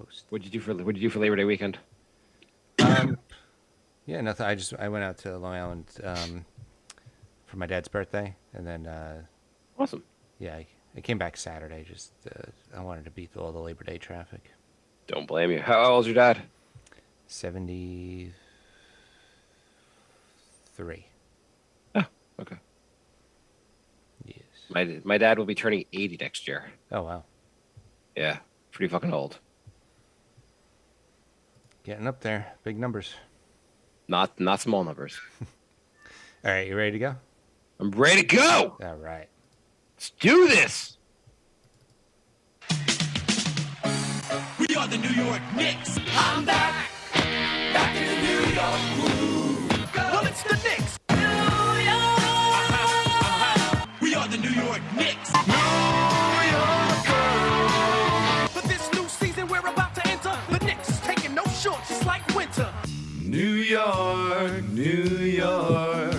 host. What did you do for Labor Day weekend? Yeah, nothing. I went out to Long Island for my dad's birthday, and then Awesome. yeah, I came back Saturday. Just I wanted to beat all the Labor Day traffic. Don't blame you. How old's your dad? 73. Oh, okay. Yes. My dad will be turning 80 next year. Oh wow. Yeah, pretty fucking old. Getting up there, big numbers. Not small numbers. All right, you ready to go? I'm ready to go. All right. Let's do this. We are the New York Knicks. I'm back in New York. Well, it's the Knicks. New York. We are the New York Knicks. New York. For this new season we're about to enter, the Knicks is taking no shorts, just like winter. New York, New York.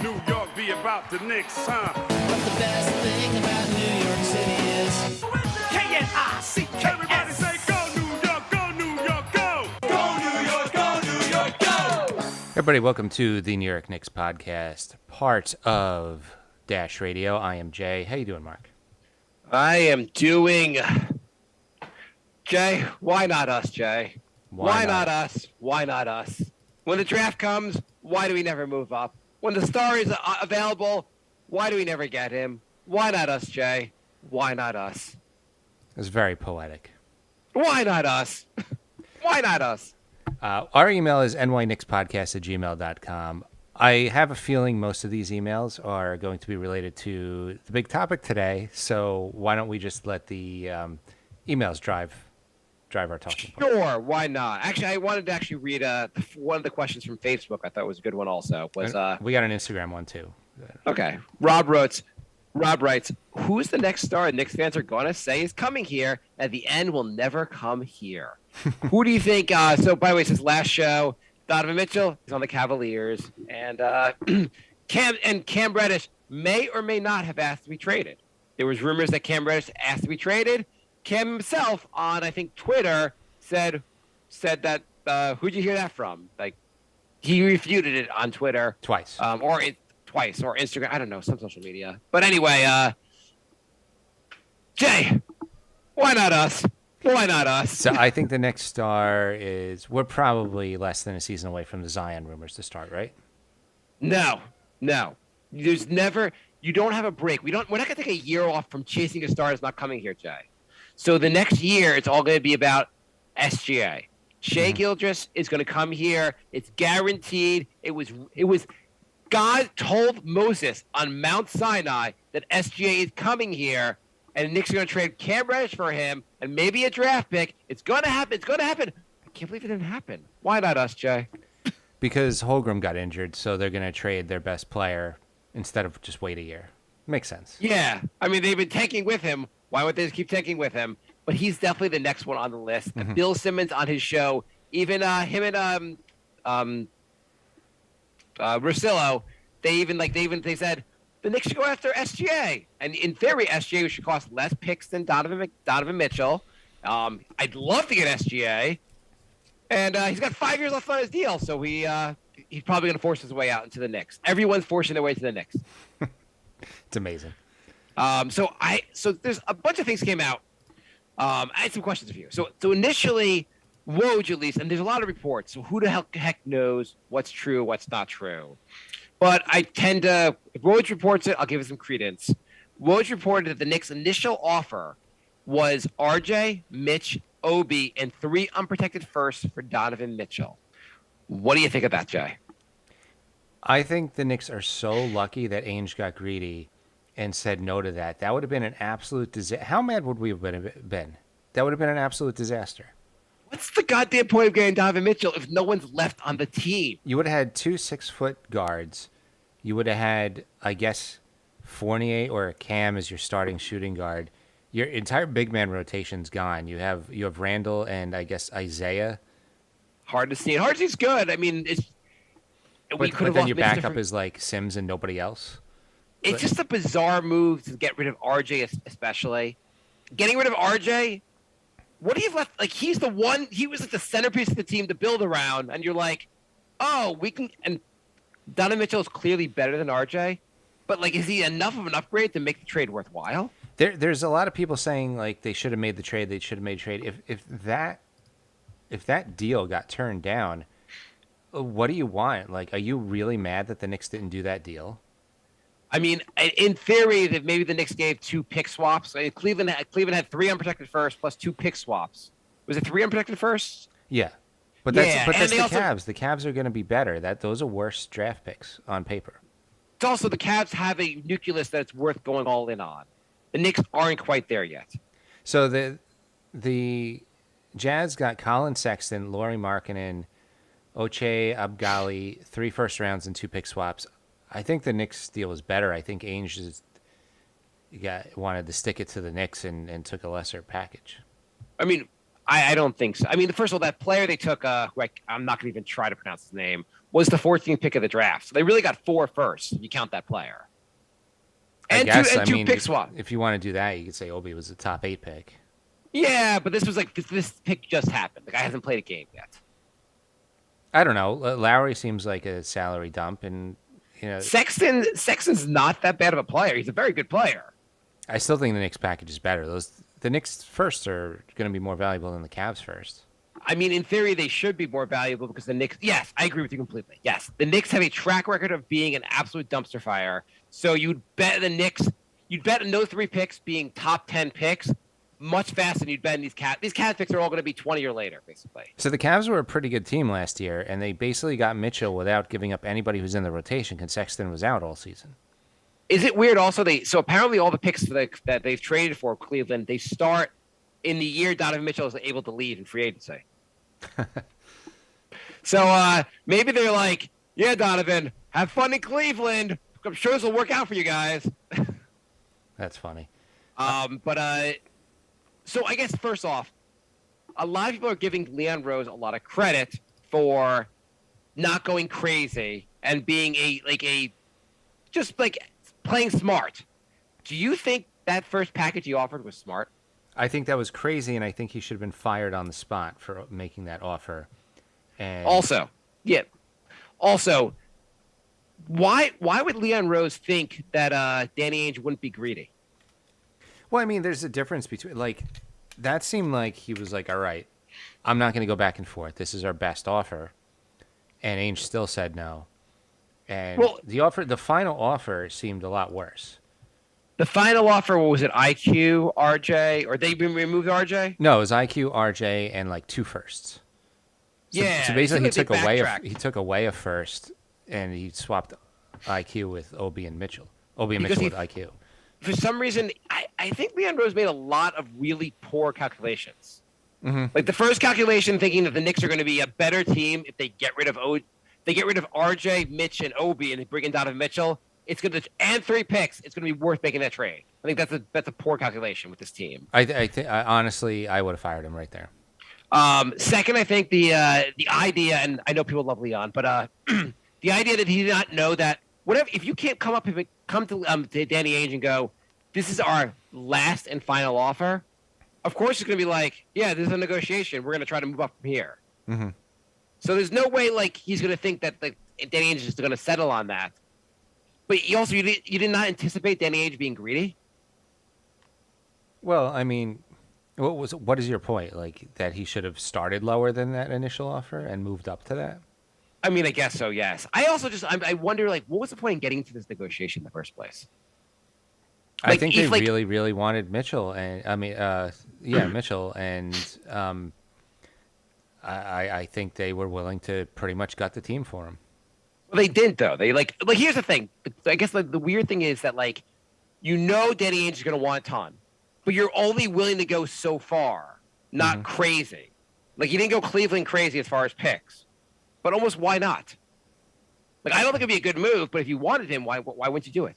New York be about the Knicks, huh? But the best thing about New York City is K-N-I-C-K-S. Everybody say go New York, go New York, go! Go New York, go New York, go! Everybody, welcome to the New York Knicks Podcast, part of Dash Radio. I am Jay. How you doing, Mark? I am doing. Jay, why not us, Jay? Why not us? Why not us? When the draft comes, why do we never move up? When the star is available, why do we never get him? Why not us, Jay? Why not us? It's very poetic. Why not us? Why not us? Our email is nyknickspodcast@gmail.com. I have a feeling most of these emails are going to be related to the big topic today, so why don't we just let the emails drive our talking point? Sure, why not? Actually, I wanted to read one of the questions from Facebook. I thought was a good one also. Was We got an Instagram one, too. Okay. Rob writes, who's the next star Knicks fans are going to say is coming here at the end will never come here? Who do you think? So, by the way, since last show, Donovan Mitchell is on the Cavaliers, and Cam Reddish may or may not have asked to be traded. There was rumors that Cam Reddish asked to be traded. Cam himself on, I think, Twitter said that, who'd you hear that from? Like, he refuted it on Twitter. Twice. Twice, or Instagram. I don't know, some social media. But anyway, Jay, why not us? Why not us? So I think the next star we're probably less than a season away from the Zion rumors to start, right? No. There's never, you don't have a break. We're not going to take a year off from chasing a star that's not coming here, Jay. So the next year, it's all going to be about SGA. Shai Gilgeous is going to come here. It's guaranteed. It was God told Moses on Mount Sinai that SGA is coming here, and the Knicks are going to trade Cam Reddish for him and maybe a draft pick. It's going to happen. It's going to happen. I can't believe it didn't happen. Why not us, Jay? Because Holmgren got injured, so they're going to trade their best player instead of just wait a year. Makes sense. Yeah. I mean, they've been tanking with him. Why would they just keep tanking with him? But he's definitely the next one on the list. Mm-hmm. Bill Simmons on his show, even him and Russillo, they said the Knicks should go after SGA, and in theory, SGA should cost less picks than Donovan Mitchell. I'd love to get SGA, and he's got 5 years left on his deal, so he's probably going to force his way out into the Knicks. Everyone's forcing their way to the Knicks. It's amazing. So there's a bunch of things came out. I had some questions for you. So initially, Woj at least, and there's a lot of reports. So who the heck knows what's true, what's not true? But I tend to, if Woj reports it, I'll give it some credence. Woj reported that the Knicks' initial offer was RJ, Mitch, Obi, and 3 unprotected firsts for Donovan Mitchell. What do you think of that, Jay? I think the Knicks are so lucky that Ainge got greedy and said no to that. That would have been an absolute disaster. How mad would we have been? That would have been an absolute disaster. What's the goddamn point of getting Donovan Mitchell if no one's left on the team? You would have had 2 6-foot guards. You would have had, I guess, Fournier or Cam as your starting shooting guard. Your entire big man rotation's gone. You have Randall and I guess Isaiah. Hard to see. Hard to see is good. I mean, but then your backup is like Sims and nobody else. It's just a bizarre move to get rid of RJ, especially. Getting rid of RJ what do you left? Like, he's the one. He was like the centerpiece of the team to build around, and you're like, oh, we can. And Donovan Mitchell is clearly better than RJ, but like, is he enough of an upgrade to make the trade worthwhile? There's a lot of people saying like they should have made the trade. They should have made a trade. If that deal got turned down, what do you want? Like, are you really mad that the Knicks didn't do that deal? I mean, in theory, that maybe the Knicks gave 2 pick swaps. I mean, Cleveland had 3 unprotected firsts plus 2 pick swaps. Was it 3 unprotected firsts? Yeah, but that's the also, Cavs. The Cavs are going to be better. Those are worse draft picks on paper. It's also the Cavs have a nucleus that's worth going all in on. The Knicks aren't quite there yet. So the Jazz got Colin Sexton, Lauri Markkanen, Ochai Agbaji, 3 first rounds and 2 pick swaps. I think the Knicks deal was better. I think Ainge just wanted to stick it to the Knicks and took a lesser package. I mean, I don't think so. I mean, first of all, that player they took, who I'm not going to even try to pronounce his name, was the 14th pick of the draft. So they really got 4 firsts if you count that player. And I guess, two pick swaps. If you want to do that, you could say Obi was a top 8 pick. Yeah, but this was like this pick just happened. The guy hasn't played a game yet. I don't know. Lowry seems like a salary dump, and Sexton's not that bad of a player. He's a very good player. I still think the Knicks package is better. The Knicks firsts are going to be more valuable than the Cavs first. I mean, in theory, they should be more valuable because the Knicks. Yes, I agree with you completely. Yes, the Knicks have a track record of being an absolute dumpster fire. So you'd bet the Knicks. You'd bet in those 3 picks being top 10 picks much faster than you'd bet in these Cavs. These Cavs picks are all going to be 20 or later, basically. So the Cavs were a pretty good team last year, and they basically got Mitchell without giving up anybody who's in the rotation because Sexton was out all season. Is it weird also so apparently all the picks that they've traded for Cleveland, they start in the year Donovan Mitchell is able to leave in free agency. So maybe they're like, yeah, Donovan, have fun in Cleveland. I'm sure this will work out for you guys. That's funny. So I guess first off, a lot of people are giving Leon Rose a lot of credit for not going crazy and being just playing smart. Do you think that first package he offered was smart? I think that was crazy, and I think he should have been fired on the spot for making that offer. And Also, why would Leon Rose think that Danny Ainge wouldn't be greedy? well, I mean, there's a difference between that seemed like he was like, all right, I'm not going to go back and forth. This is our best offer, and Ainge still said no. And the final offer seemed a lot worse. The final offer, was it IQ, RJ, or they removed RJ? No, it was IQ, RJ, and 2 firsts. So, Yeah. So basically, he backtracked. took away a first, and he swapped IQ with Obi and Mitchell. Obi and Mitchell with IQ. For some reason, I think Leon Rose made a lot of really poor calculations. Mm-hmm. Like the first calculation, thinking that the Knicks are going to be a better team if they get rid of RJ, Mitch, and Obi, and they bring in Donovan Mitchell. It's going to and 3 picks. It's going to be worth making that trade. I think that's a poor calculation with this team. Honestly, I would have fired him right there. Second, I think the idea, and I know people love Leon, but the idea that he did not know that if you can't come to Danny Ainge and go, this is our last and final offer. Of course, it's going to be like, yeah, this is a negotiation. We're going to try to move up from here. Mm-hmm. So there's no way he's going to think that Danny Ainge is just going to settle on that. But you did not anticipate Danny Ainge being greedy? Well, I mean, what is your point? That he should have started lower than that initial offer and moved up to that? I mean, I guess so, yes. I also I wonder, what was the point in getting into this negotiation in the first place? I think they really, really wanted Mitchell, and Mitchell, and I think they were willing to pretty much gut the team for him. Well, they didn't though. They here's the thing. I guess the weird thing is that Danny Ainge is going to want a ton, but you're only willing to go so far, not crazy. You didn't go Cleveland crazy as far as picks, but almost why not? I don't think it'd be a good move, but if you wanted him, why wouldn't you do it?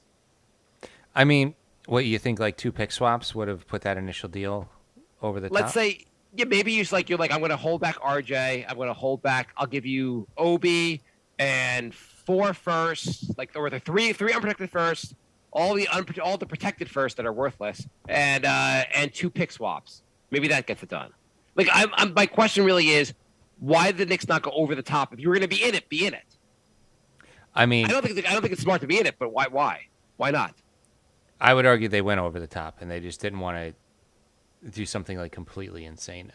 I mean, what you think? 2 pick swaps would have put that initial deal over the top? Let's say, yeah, maybe you're I'm going to hold back RJ. I'm going to hold back. I'll give you Obi and 4 firsts, or the three unprotected firsts, all the protected firsts that are worthless, and 2 pick swaps. Maybe that gets it done. Like, my question really is, why did the Knicks not go over the top? If you were going to be in it, be in it. I mean, I don't think it's smart to be in it, but why? Why not? I would argue they went over the top, and they just didn't want to do something like completely insane.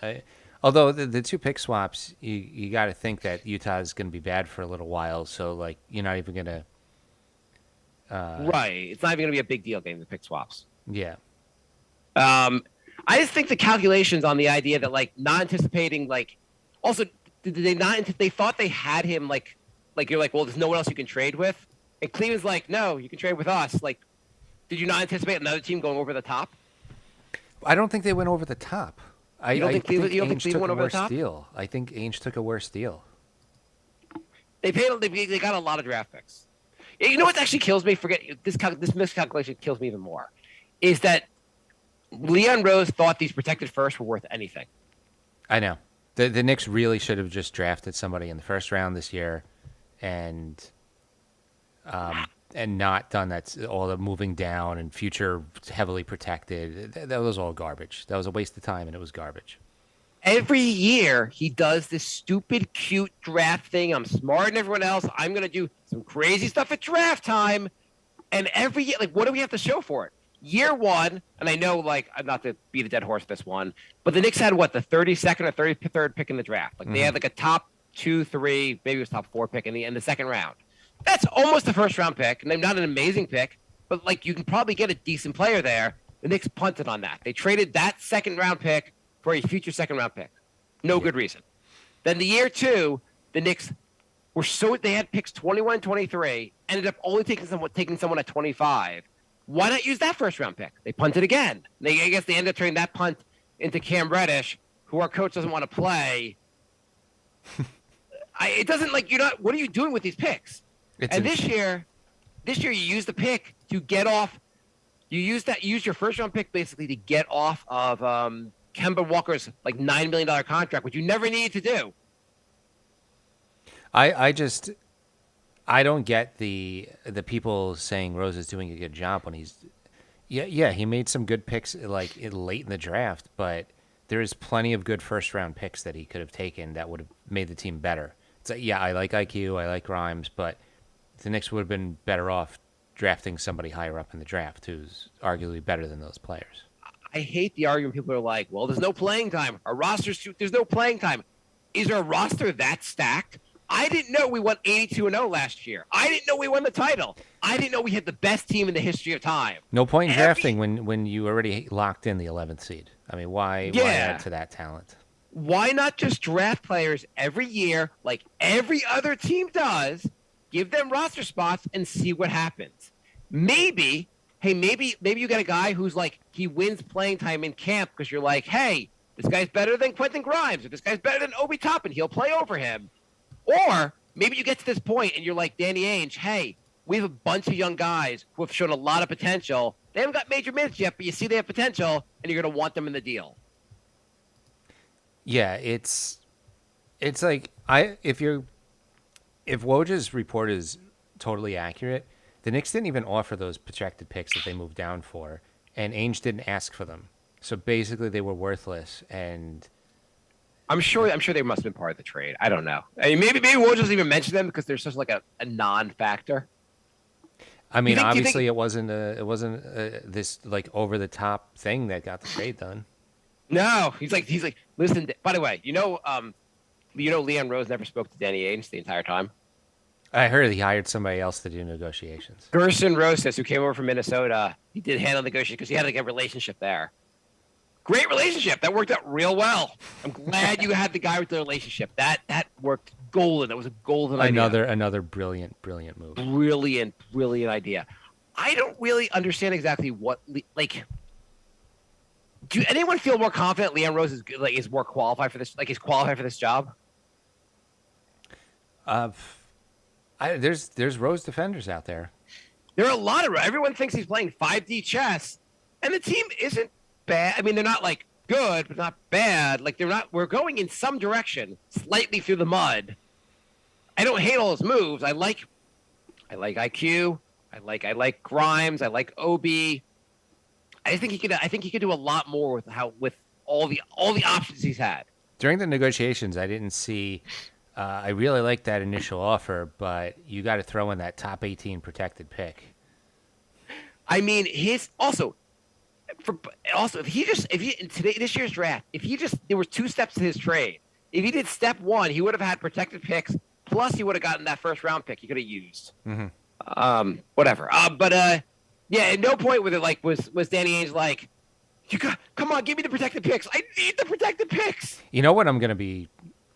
Although the two pick swaps, you got to think that Utah is going to be bad for a little while, so like you're not even going to. Right. It's not even going to be a big deal getting the pick swaps. Yeah. I just think the calculations on the idea that like not anticipating like also did they not they thought they had him like you're like, well, there's no one else you can trade with, and Cleveland's like, no, you can trade with us. Like, did you not anticipate another team going over the top? I don't think they went over the top. You don't think Cleveland Ainge took went a over the worse top? deal. I think Ainge took a worse deal. They got a lot of draft picks. You know what actually kills me? Forget this miscalculation kills me even more. Is that Leon Rose thought these protected firsts were worth anything? I know. The Knicks really should have just drafted somebody in the first round this year, and not done that, all the moving down and future heavily protected. That was all garbage. That was a waste of time, and it was garbage. Every year he does this stupid, cute draft thing. I'm smarter than everyone else. I'm going to do some crazy stuff at draft time. And every year, like, what do we have to show for it? Year one, and I know, like, not to beat a dead horse this one, but the Knicks had, what, the 32nd or 33rd pick in the draft. Like, they had, like, a top 2, 3, maybe it was top 4 pick in the second round. That's almost a first-round pick, and they're not an amazing pick, but, like, you can probably get a decent player there. The Knicks punted on that. They traded that second-round pick for a future second-round pick. No good reason. Then the year two, the Knicks they had picks 21 and 23, ended up only taking someone at 25. Why not use that first-round pick? They punted again. I guess they ended up turning that punt into Cam Reddish, who our coach doesn't want to play. It doesn't, like, you're not. What are you doing with these picks? This year you use the pick to get off. You use your first-round pick basically to get off of Kemba Walker's like $9 million contract, which you never needed to do. I don't get the people saying Rose is doing a good job when he's he made some good picks like late in the draft, but there is plenty of good first round picks that he could have taken that would have made the team better. It's like, I like IQ, I like Grimes, but the Knicks would have been better off drafting somebody higher up in the draft who's arguably better than those players. I hate the argument. People are like, well, there's no playing time. Our roster's there's no playing time. Is our roster that stacked? I didn't know we won 82-0 last year. I didn't know we won the title. I didn't know we had the best team in the history of time. No point in drafting when you already locked in the 11th seed. I mean, why add to that talent? Why not just draft players every year like every other team does, give them roster spots, and see what happens? Maybe you get a guy who's like, he wins playing time in camp because you're like, hey, this guy's better than Quentin Grimes, or this guy's better than Obi Toppin, he'll play over him. Or maybe you get to this point and you're like Danny Ainge, hey, we have a bunch of young guys who have shown a lot of potential. They haven't got major minutes yet, but you see they have potential, and you're going to want them in the deal. Yeah, it's like if Woj's report is totally accurate, the Knicks didn't even offer those projected picks that they moved down for, and Ainge didn't ask for them. So basically, they were worthless. And I'm sure they must have been part of the trade. I don't know. I mean, maybe Woj doesn't even mention them because they're such like a non-factor. I mean, obviously, it wasn't this like over the top thing that got the trade done. No, he's like, listen. By the way, Leon Rose never spoke to Danny Ainge the entire time. I heard he hired somebody else to do negotiations. Gerson Rosas, who came over from Minnesota, he did handle negotiations because he had like a relationship there. Great relationship. That worked out real well. I'm glad you had the guy with the relationship. That worked golden. That was a golden idea. Another brilliant move. Brilliant idea. I don't really understand exactly what like. Do anyone feel more confident Leon Rose is more qualified for this? Like, is qualified for this job? There's Rose defenders out there. There are a lot of. Everyone thinks he's playing 5D chess, and the team isn't bad. I mean, they're not like good, but not bad. Like, they're not. We're going in some direction, slightly through the mud. I don't hate all his moves. I like IQ. I like Grimes. I like Obi. I think he could do a lot more with all the options he's had. During the negotiations, I didn't see. I really liked that initial offer, but you got to throw in that top 18 protected pick. I mean, this year's draft, there were 2 steps to his trade. If he did step 1, he would have had protected picks. Plus, he would have gotten that first round pick he could have used. Mm-hmm. Whatever. Yeah, at no point was it was Danny Ainge like, come on, give me the protected picks. I need the protected picks. You know what I'm going to be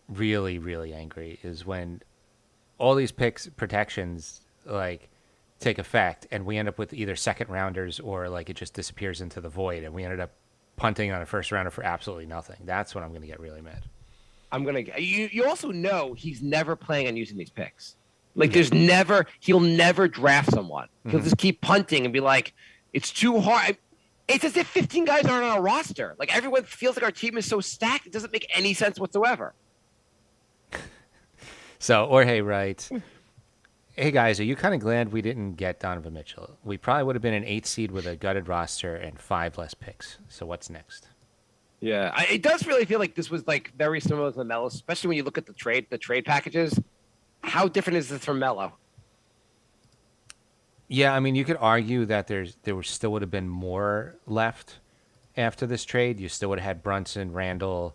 really, really angry is when all these protections take effect and we end up with either second rounders or it just disappears into the void and we ended up punting on a first rounder for absolutely nothing. That's when I'm going to get really mad. You also know he's never planning on using these picks. He'll never draft someone. He'll just keep punting and be like, it's too hard. It's as if 15 guys aren't on a roster. Everyone feels like our team is so stacked, it doesn't make any sense whatsoever. So Jorge writes, hey guys, are you kind of glad we didn't get Donovan Mitchell? We probably would have been an 8 seed with a gutted roster and 5 less picks. So what's next? Yeah, it does really feel like this was very similar to Melo, especially when you look at the trade packages. How different is this from Melo? Yeah, I mean, you could argue that still would have been more left after this trade. You still would have had Brunson, Randall,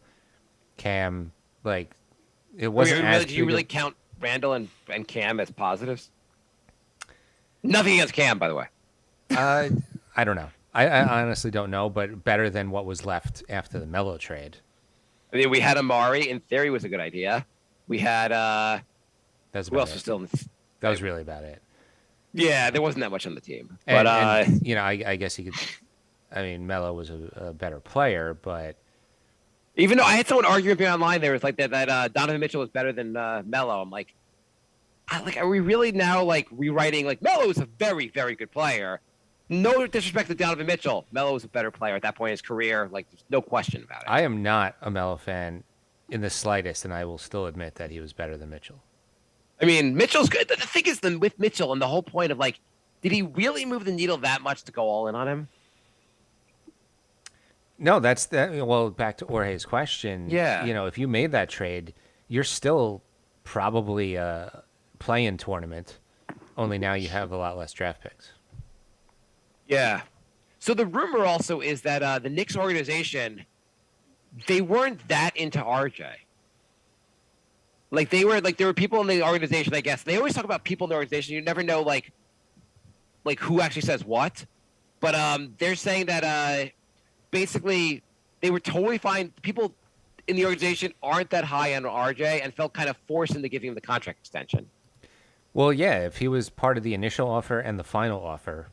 Cam. It wasn't as. Do you really count Randall and Cam as positives? Nothing against Cam, by the way. I don't know. I honestly don't know, but better than what was left after the Melo trade. I mean, we had Amari. In theory, was a good idea. We had who else was still in the... That was really about it. Yeah, there wasn't that much on the team. And I guess he could. I mean, Melo was a better player, but even though I had someone arguing with me online, there was that Donovan Mitchell was better than Melo. I'm like, are we really now rewriting Melo is a very, very good player? No disrespect to Donovan Mitchell, Melo was a better player at that point in his career. There's no question about it. I am not a Melo fan in the slightest, and I will still admit that he was better than Mitchell. I mean, Mitchell's good. The thing is, with Mitchell and the whole point of did he really move the needle that much to go all in on him? No, that's that. Well, back to Jorge's question. Yeah. If you made that trade, you're still probably a play-in tournament. Only now you have a lot less draft picks. Yeah. So the rumor also is that the Knicks organization, they weren't that into RJ. There were people in the organization, I guess. They always talk about people in the organization. You never know, who actually says what. But they're saying that basically they were totally fine. People in the organization aren't that high on RJ and felt kind of forced into giving him the contract extension. Well, yeah, if he was part of the initial offer and the final offer,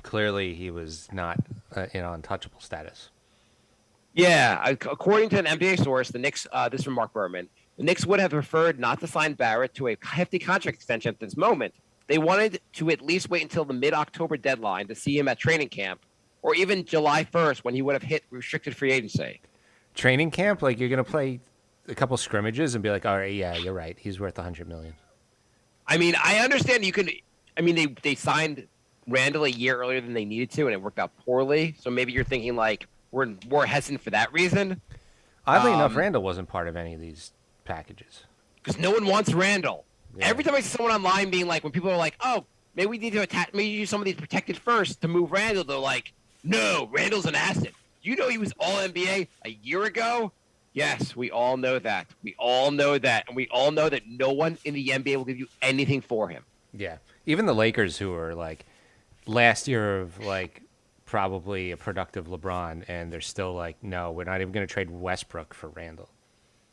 clearly he was not in untouchable status. Yeah, according to an NBA source, the Knicks, this is from Mark Berman, the Knicks would have preferred not to sign Barrett to a hefty contract extension at this moment. They wanted to at least wait until the mid-October deadline to see him at training camp, or even July 1st when he would have hit restricted free agency. Training camp? You're going to play a couple scrimmages and be like, all right, yeah, you're right. He's worth $100 million. I mean, I understand they signed Randall a year earlier than they needed to, and it worked out poorly. So maybe you're thinking we're more hesitant for that reason. Oddly enough, Randall wasn't part of any of these packages. Because no one wants Randall. Yeah. Every time I see someone online being when people are like, oh, maybe we need to maybe use some of these protected first to move Randall, they're like, no, Randall's an asset. You know he was All-NBA a year ago? Yes, we all know that. We all know that. And we all know that no one in the NBA will give you anything for him. Yeah. Even the Lakers, who were last year of probably a productive LeBron, and they're still no, we're not even going to trade Westbrook for Randall.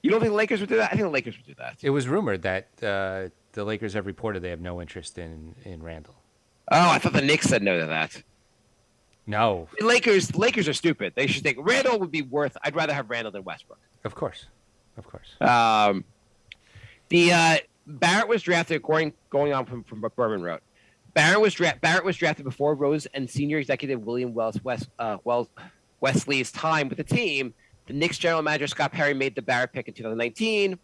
You don't think the Lakers would do that? I think the Lakers would do that. It was rumored that the Lakers have reported they have no interest in Randall. Oh, I thought the Knicks said no to that. No. The Lakers are stupid. They should think Randall would be worth. I'd rather have Randall than Westbrook. Of course. The Barrett was drafted going on from what Berman wrote. Barrett was drafted before Rose and senior executive William Wesley's time with the team. The Knicks general manager Scott Perry made the Barrett pick in 2019.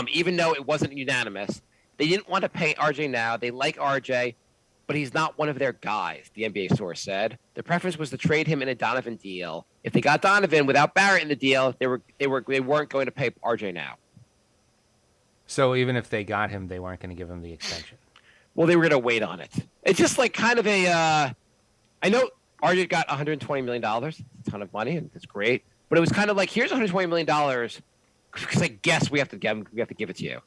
Even though it wasn't unanimous, they didn't want to pay RJ now. They like RJ. but he's not one of their guys, the NBA source said. Their preference was to trade him in a Donovan deal. If they got Donovan without Barrett in the deal, they weren't going to pay RJ now. So even if they got him, they weren't going to give him the extension. Well, they were going to wait on it. It's just like kind of a I know RJ got $120 million. It's a ton of money, and it's great. But it was kind of like, here's $120 million because I guess we have to give it to you.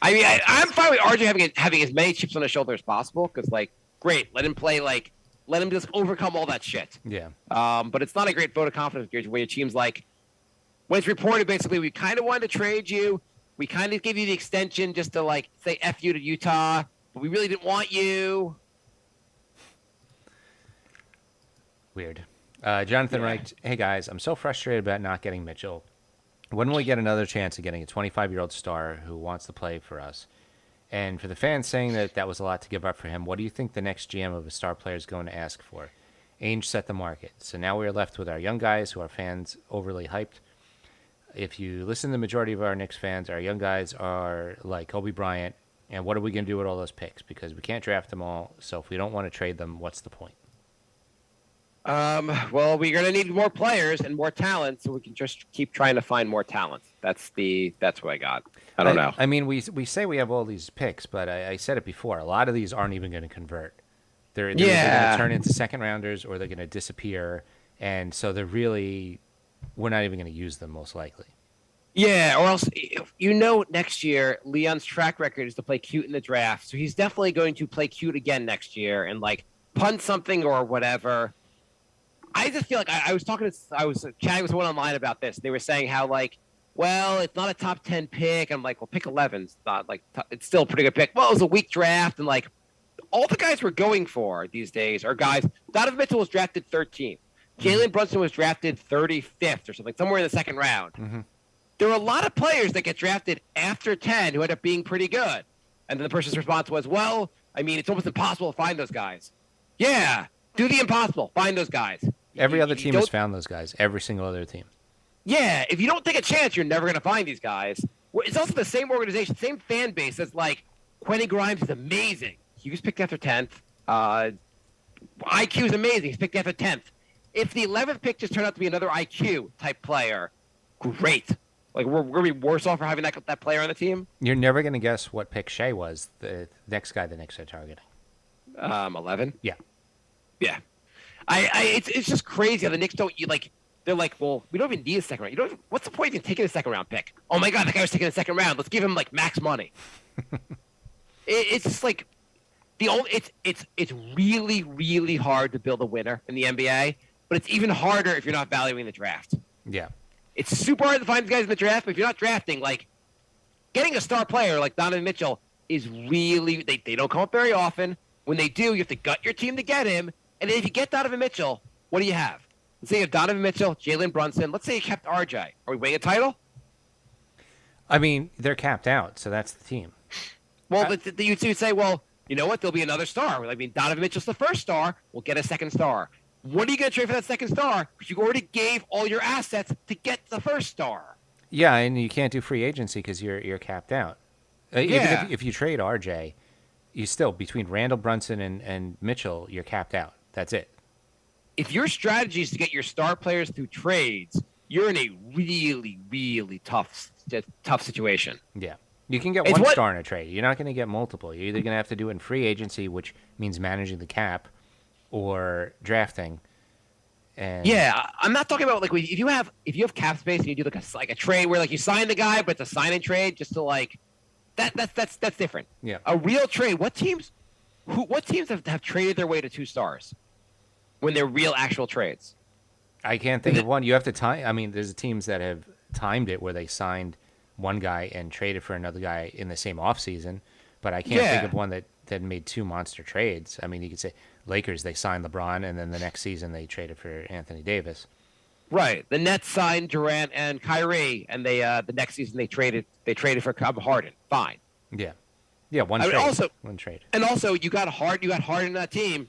I mean, I'm fine with RJ having as many chips on his shoulder as possible because, like, great, let him play, like, let him just overcome all that shit. Yeah. But it's not a great vote of confidence when your team's like, when it's reported, basically, we kind of wanted to trade you. We kind of gave you the extension just to, like, say F you to Utah, but we really didn't want you. Weird. Jonathan writes, hey, guys, I'm so frustrated about not getting Mitchell. When will we get another chance of getting a 25-year-old star who wants to play for us? And for the fans saying that was a lot to give up for him, what do you think the next GM of a star player is going to ask for? Ainge set the market. So now we are left with our young guys who are fans overly hyped. If you listen to the majority of our Knicks fans, our young guys are like Kobe Bryant. And what are we going to do with all those picks? Because we can't draft them all. So if we don't want to trade them, what's the point? Well, we're going to need more players and more talent, so we can just keep trying to find more talent. That's what I got. I don't know. I mean, we say we have all these picks, but I said it before. A lot of these aren't even going to convert. They're either going to turn into second rounders or they're going to disappear. And so we're not even going to use them most likely. Yeah, or else, next year, Leon's track record is to play cute in the draft. So he's definitely going to play cute again next year and, like, punt something or whatever. I just feel like I was chatting with someone online about this. They were saying how, like, well, it's not a top 10 pick. I'm like, well, pick 11's not like it's still a pretty good pick. Well, it was a weak draft, and like all the guys we're going for these days are guys. Donovan Mitchell was drafted 13th. Jalen Brunson was drafted 35th or something, somewhere in the second round. Mm-hmm. There are a lot of players that get drafted after 10 who end up being pretty good. And then the person's response was, well, I mean, it's almost impossible to find those guys. Yeah, do the impossible. Find those guys. Every other team has found those guys. Every single other team. Yeah, if you don't take a chance, you're never going to find these guys. It's also the same organization, same fan base that's like, Quentin Grimes is amazing. He was picked after 10th. IQ is amazing. He's picked after 10th. If the 11th pick just turned out to be another IQ type player, great. Like, we're going to be worse off for having that player on the team. You're never going to guess what pick Shea was, the next guy the Knicks are targeting. 11? Yeah. Yeah. It's just crazy how the Knicks they're like, well, we don't even need a second round. What's the point of even taking a second round pick? Oh my God, that guy was taking a second round. Let's give him like max money. It's just like it's really, really hard to build a winner in the NBA, but it's even harder if you're not valuing the draft. Yeah. It's super hard to find guys in the draft, but if you're not drafting, like getting a star player like Donovan Mitchell is really they don't come up very often. When they do, you have to gut your team to get him. And then if you get Donovan Mitchell, what do you have? Let's say you have Donovan Mitchell, Jalen Brunson. Let's say you kept RJ. Are we winning a title? I mean, they're capped out, so that's the team. Well, you'd say, well, you know what? There'll be another star. I mean, Donovan Mitchell's the first star. We'll get a second star. What are you going to trade for that second star? Because you already gave all your assets to get the first star. Yeah, and you can't do free agency because you're capped out. Even if you trade RJ, you still, between Randall, Brunson, and Mitchell, you're capped out. That's it. If your strategy is to get your star players through trades, you're in a really, really tough situation. Yeah. You can get one star in a trade. You're not going to get multiple. You're either going to have to do it in free agency, which means managing the cap, or drafting. And yeah, I'm not talking about like if you have cap space and you do like a trade where like you sign the guy, but it's a sign and trade just to like that's different. Yeah. A real trade. What teams have traded their way to 2 stars when they're real actual trades? I can't think of one. You have to time. I mean, there's teams that have timed it where they signed one guy and traded for another guy in the same offseason, but I can't think of one that made 2 monster trades. I mean, you could say Lakers, they signed LeBron, and then the next season they traded for Anthony Davis. Right. The Nets signed Durant and Kyrie, and they the next season they traded for Harden. Fine. Yeah. Yeah, one trade. And also you got Harden in that team.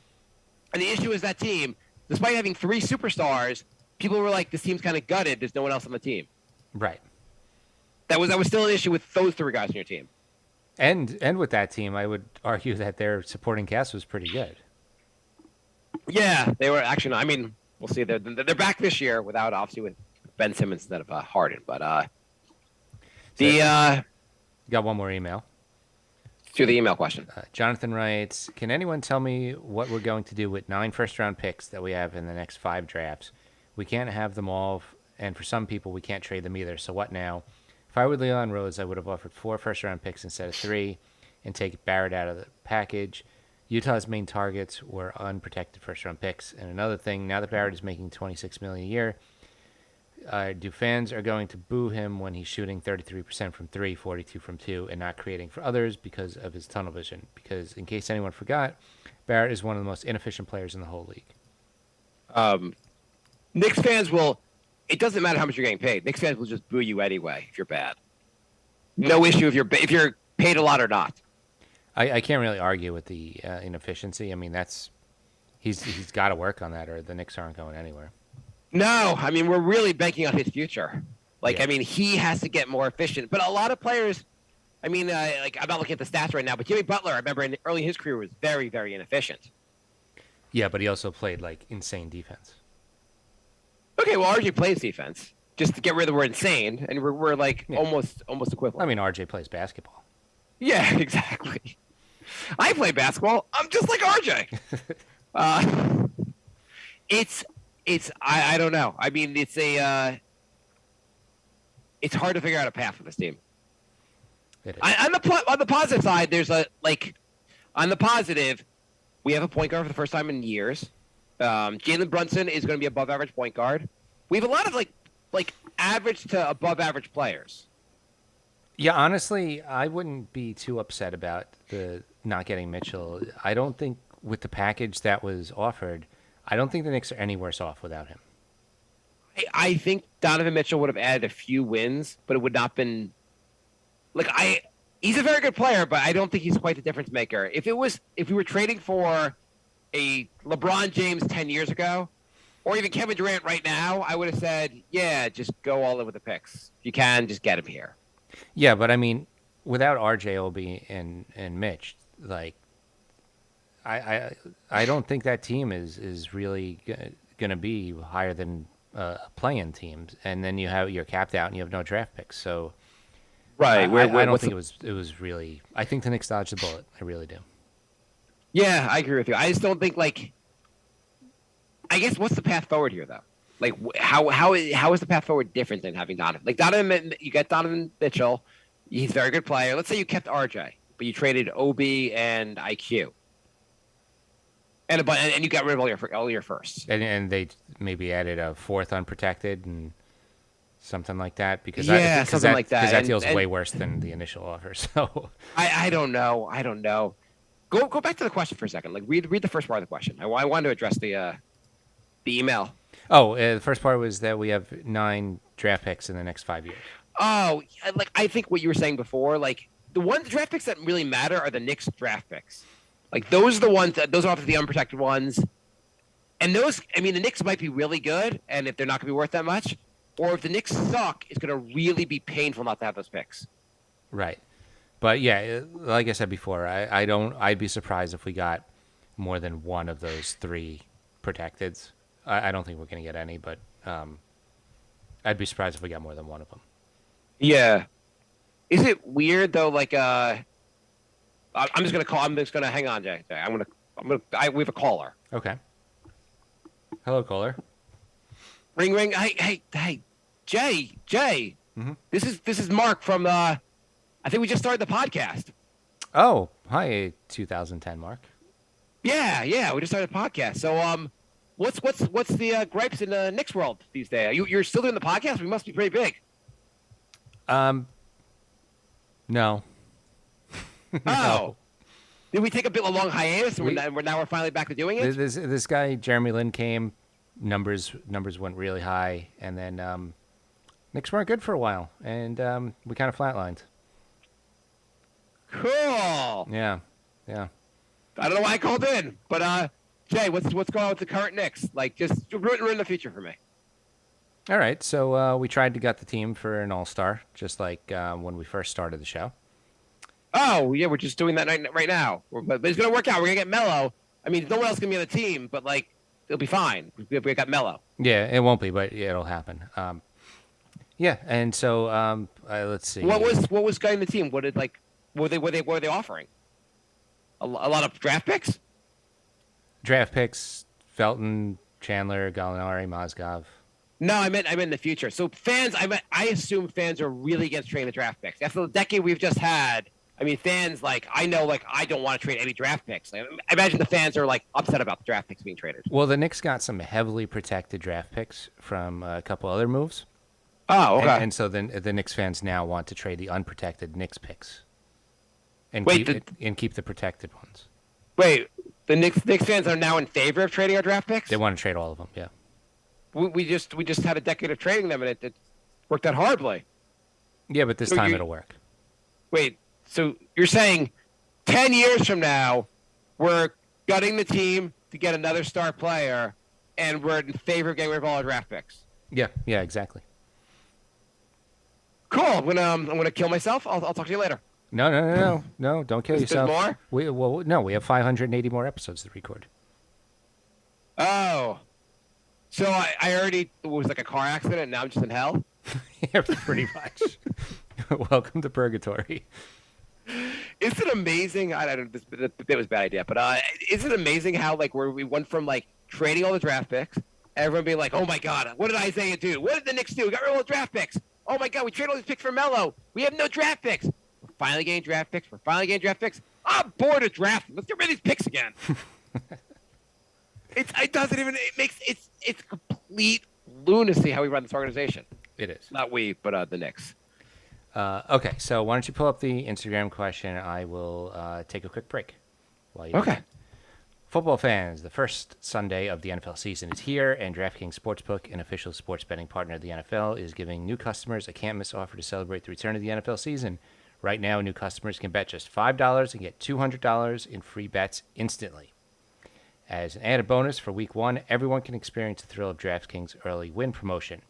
And the issue is that team, despite having 3 superstars, people were like, this team's kind of gutted. There's no one else on the team. Right. That was still an issue with those 3 guys on your team. And with that team, I would argue that their supporting cast was pretty good. Yeah, they were actually. I mean, we'll see. They're back this year without obviously with Ben Simmons instead of Harden. But Got one more email. to the email question. Jonathan writes, can anyone tell me what we're going to do with 9 first-round picks that we have in the next 5 drafts? We can't have them all, and for some people, we can't trade them either. So what now? If I were Leon Rose, I would have offered 4 first-round picks instead of 3 and take Barrett out of the package. Utah's main targets were unprotected first-round picks. And another thing, now that Barrett is making $26 million a year, do fans are going to boo him when he's shooting 33% from 3, 42 from 2, and not creating for others because of his tunnel vision? Because in case anyone forgot, Barrett is one of the most inefficient players in the whole league. Knicks fans will. It doesn't matter how much you're getting paid. Knicks fans will just boo you anyway if you're bad. No issue if you're paid a lot or not. I can't really argue with the inefficiency. I mean, he's got to work on that, or the Knicks aren't going anywhere. No, I mean we're really banking on his future. Like, Yeah. I mean, he has to get more efficient. But a lot of players, I mean, like I'm not looking at the stats right now, but Jimmy Butler, I remember early in his career was very, very inefficient. Yeah, but he also played like insane defense. Okay, well, RJ plays defense. Just to get rid of the word insane, and we're like Yeah. almost equivalent. I mean, RJ plays basketball. Yeah, exactly. I play basketball. I'm just like RJ. I don't know. I mean, it's hard to figure out a path for this team. It is. On the positive side, there's on the positive, we have a point guard for the first time in years. Jalen Brunson is going to be above average point guard. We have a lot of like average to above average players. Yeah, honestly, I wouldn't be too upset about the not getting Mitchell. I don't think with the package that was offered, I don't think the Knicks are any worse off without him. I think Donovan Mitchell would have added a few wins, but it would not been like he's a very good player, but I don't think he's quite the difference maker. If we were trading for a LeBron James 10 years ago, or even Kevin Durant right now, I would have said, yeah, just go all in with the picks. If you can, just get him here. Yeah, but I mean, without RJ, Obi, and Mitch, like, I don't think that team is really going to be higher than play-in teams. And then you're capped out and you have no draft picks. So Right. I don't think it was really. I think the Knicks dodged the bullet. I really do. Yeah, I agree with you. I just don't think I guess what's the path forward here though? Like how is the path forward different than having Donovan? Like you get Donovan Mitchell, he's a very good player. Let's say you kept RJ, but you traded OB and IQ, and you got rid of all your firsts. And they maybe added a 4th unprotected and something like that because something like that. Because that And feels way worse than the initial offer. So I don't know. Go back to the question for a second. Like read the first part of the question. I wanted to address the email. Oh, the first part was that we have 9 draft picks in the next 5 years. Oh, like I think what you were saying before, like the draft picks that really matter are the Knicks draft picks. Like those are the ones those are often the unprotected ones. And those, I mean, the Knicks might be really good, and if they're not going to be worth that much, or if the Knicks suck, it's going to really be painful not to have those picks. Right. But yeah, like I said before, I'd be surprised if we got more than one of those 3 protecteds. I don't think we're going to get any, but I'd be surprised if we got more than one of them. Yeah. Is it weird though? Like, I'm just gonna hang on, Jay. We have a caller. Okay. Hello, caller. Ring. Hey, Jay. Mm-hmm. This is Mark from. I think we just started the podcast. Oh, hi, 2010 Mark. Yeah, we just started the podcast. So, what's the gripes in the Knicks world these days? You're still doing the podcast? We must be pretty big. No. Oh, did we take a long hiatus? And we're finally back to doing it. This guy Jeremy Lin came. Numbers went really high, and then Knicks weren't good for a while, and we kind of flatlined. Cool. Yeah. I don't know why I called in, but Jay, what's going on with the current Knicks? Like, just ruin the future for me. All right, so we tried to gut the team for an all-star, just like when we first started the show. Oh, yeah, we're just doing that right now. But it's going to work out. We're going to get Melo. I mean, no one else can be on the team, but, like, it'll be fine. We got Melo. Yeah, it won't be, but yeah, it'll happen. Yeah, and so let's see. What was guiding the team? What did, like, what were they offering? A lot of draft picks? Draft picks, Felton, Chandler, Gallinari, Mozgov. No, I meant in the future. So fans, I assume fans are really against trading the draft picks. After the decade we've just had, I mean, fans, like, I know, like, I don't want to trade any draft picks. Like, I imagine the fans are, like, upset about the draft picks being traded. Well, the Knicks got some heavily protected draft picks from a couple other moves. Oh, okay. And so then the Knicks fans now want to trade the unprotected Knicks picks and keep the protected ones. Wait, the Knicks fans are now in favor of trading our draft picks? They want to trade all of them, yeah. We just had a decade of trading them, and it worked out horribly. Yeah, but this time it'll work. Wait, so you're saying 10 years from now, we're gutting the team to get another star player, and we're in favor of getting rid of all our draft picks? Yeah, exactly. Cool. I'm gonna kill myself. I'll talk to you later. No, don't kill yourself. There's more? We have 580 more episodes to record. Oh. So I already was like a car accident, and now I'm just in hell? Yeah, pretty much. Welcome to purgatory. Isn't it amazing? I don't know, this bit was a bad idea, but isn't it amazing how, like, where we went from, like, trading all the draft picks, everyone being like, oh my God, what did Isaiah do? What did the Knicks do? We got rid of all the draft picks. Oh my God, we traded all these picks for Melo. We have no draft picks. We're finally getting draft picks. I'm bored of drafting. Let's get rid of these picks again. It's complete lunacy how we run this organization. It is. Not we, but the Knicks. Okay, so why don't you pull up the Instagram question? I will take a quick break. While you Okay. Football fans, the first Sunday of the NFL season is here, and DraftKings Sportsbook, an official sports betting partner of the NFL, is giving new customers a can't-miss offer to celebrate the return of the NFL season. Right now, new customers can bet just $5 and get $200 in free bets instantly. As an added bonus for Week 1, everyone can experience the thrill of DraftKings early win promotion.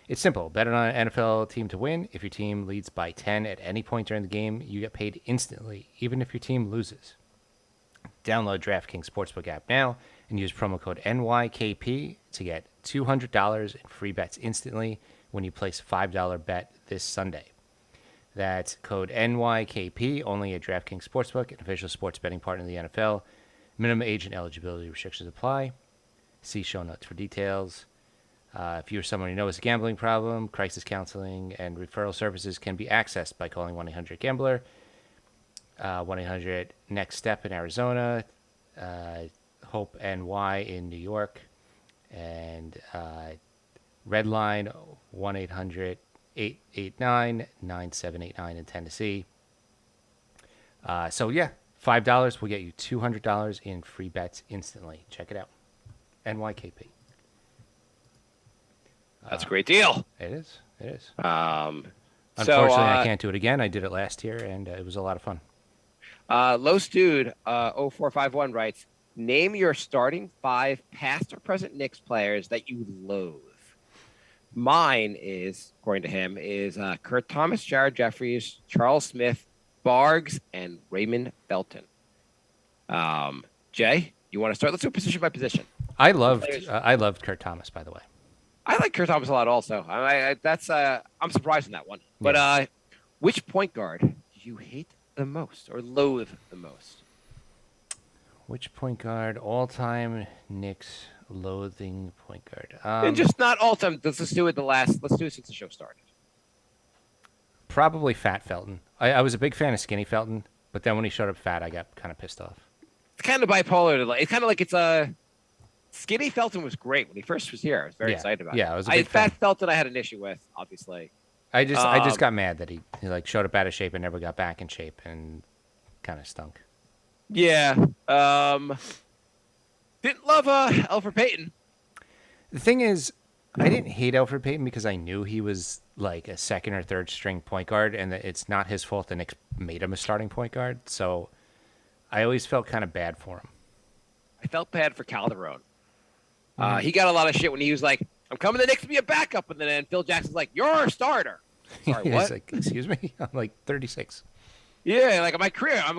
It's simple. Bet on an NFL team to win. If your team leads by 10 at any point during the game, you get paid instantly, even if your team loses. Download DraftKings Sportsbook app now and use promo code NYKP to get $200 in free bets instantly when you place a $5 bet this Sunday. That's code NYKP only at DraftKings Sportsbook, an official sports betting partner of the NFL. Minimum age and eligibility restrictions apply. See show notes for details. If you're someone who knows a gambling problem, crisis counseling and referral services can be accessed by calling 1-800-GAMBLER, 1-800-NEXT-STEP in Arizona, Hope NY in New York, and Redline 1-800-889-9789 in Tennessee. So yeah, $5 will get you $200 in free bets instantly. Check it out. NYKP. That's a great deal. It is. Unfortunately, I can't do it again. I did it last year, and it was a lot of fun. Los Dude 0451 writes, name your starting 5 past or present Knicks players that you loathe. Mine is, according to him, is Kurt Thomas, Jared Jeffries, Charles Smith, Bargs, and Raymond Felton. Jay, you want to start? Let's do position by position. I loved Kurt Thomas, by the way. I like Kurt Thomas a lot also. I'm surprised in that one. But which point guard do you hate the most or loathe the most? Which point guard, all-time Knicks loathing point guard? And just not all time. Let's do it since the show started. Probably Fat Felton. I was a big fan of Skinny Felton, but then when he showed up fat, I got kind of pissed off. It's kind of bipolar. It's kind of like it's a... Skinny Felton was great when he first was here. I was very excited about it. Yeah, I was a big fan. Fat Felton I had an issue with, obviously. I just got mad that he like showed up out of shape and never got back in shape and kind of stunk. Yeah. Didn't love Elfrid Payton. The thing is, I didn't hate Elfrid Payton because I knew he was like a second or third string point guard, and that it's not his fault the Knicks made him a starting point guard. So I always felt kind of bad for him. I felt bad for Calderon. He got a lot of shit when he was like, I'm coming to the Knicks to be a backup. And then Phil Jackson's like, you're our starter. Sorry, what? Like, excuse me? I'm like 36. Yeah, like my career, I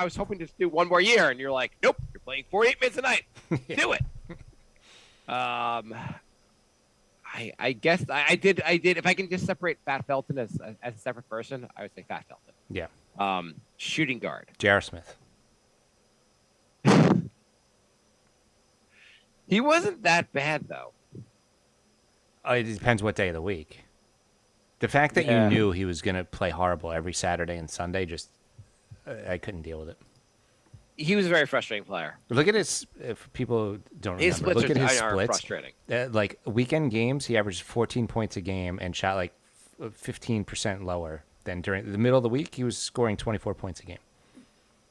was hoping to do one more year, and you're like, nope, you're playing 48 minutes a night. Do it. I guess I did. If I can just separate Fat Felton as a separate person, I would say Fat Felton. Yeah. Shooting guard. J.R. Smith. He wasn't that bad though. It depends what day of the week. The fact that Yeah. you knew he was going to play horrible every Saturday and Sunday, just I couldn't deal with it. He was a very frustrating player. Look at his. If people don't His remember, splits look at his are splits. frustrating. Like weekend games, he averaged 14 points a game and shot like 15% lower than during the middle of the week. He was scoring 24 points a game.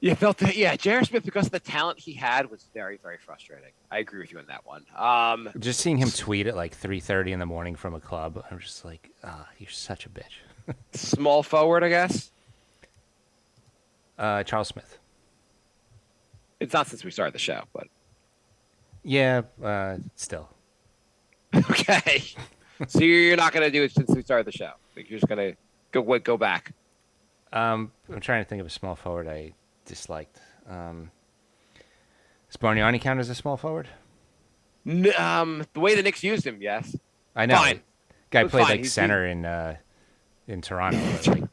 Yeah, J.R. Smith, because of the talent he had, was very, very frustrating. I agree with you on that one. Just seeing him tweet at like 3:30 in the morning from a club, I'm just like, you're such a bitch. Small forward, I guess. Charles Smith. It's not since we started the show, but Yeah, still. okay. So you're not gonna do it since we started the show. Like you're just gonna go back. I'm trying to think of a small forward I disliked. Does Bargnani count as a small forward? The way the Knicks used him, yes. I know. Fine. Guy It's played fine. like He's- center in Toronto. But, like,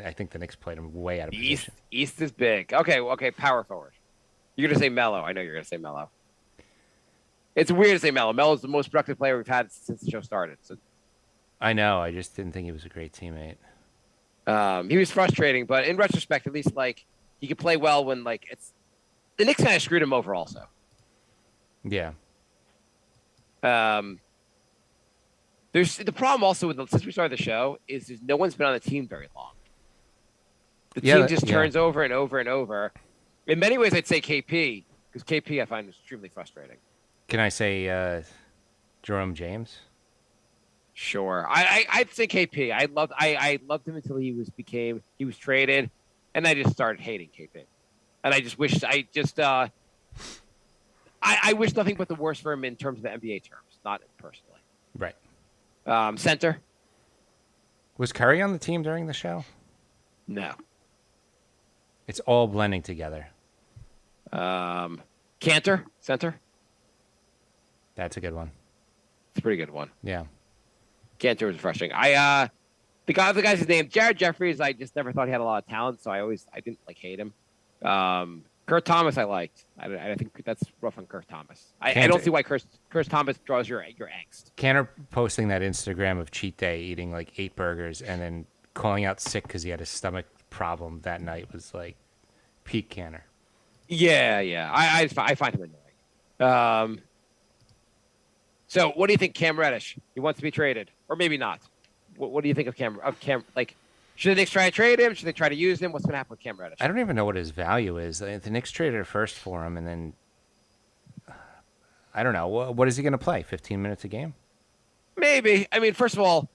I think the Knicks played him way out of East position. East is big. Okay, power forward. You're gonna say Melo. I know you're gonna say Melo. It's weird to say Melo. Melo's the most productive player we've had since the show started. So I know. I just didn't think he was a great teammate. he was frustrating, but in retrospect, at least like he could play well when like it's the Knicks kind of screwed him over also. Yeah. There's the problem also with since we started the show is there's no one's been on the team very long. The team just turns over and over and over. In many ways, I'd say KP because KP I find extremely frustrating. Can I say Jerome James? Sure, I'd say KP. I loved him until he was traded, and I just started hating KP. And I just wish I wish nothing but the worst for him in terms of the NBA terms, not personally. Right. Center? Was Curry on the team during the show? No. It's all blending together. Cantor? Center? That's a good one. It's a pretty good one. Yeah. Cantor was frustrating. The guy's name Jared Jeffries. I just never thought he had a lot of talent, so I didn't like hate him. Kurt Thomas I liked. I think that's rough on Kurt Thomas. I don't see why Kurt Thomas draws your angst. Cantor posting that Instagram of cheat day, eating like 8 burgers, and then calling out sick because he had a stomach problem that night was like peak Cantor. Yeah. I find him annoying. So what do you think, Cam Reddish? He wants to be traded, or maybe not. What do you think of Cam? Like, should the Knicks try to trade him? Should they try to use him? What's going to happen with Cam Reddish? I don't even know what his value is. The Knicks traded it first for him, and then I don't know. What is he going to play? 15 minutes a game? Maybe. I mean, first of all,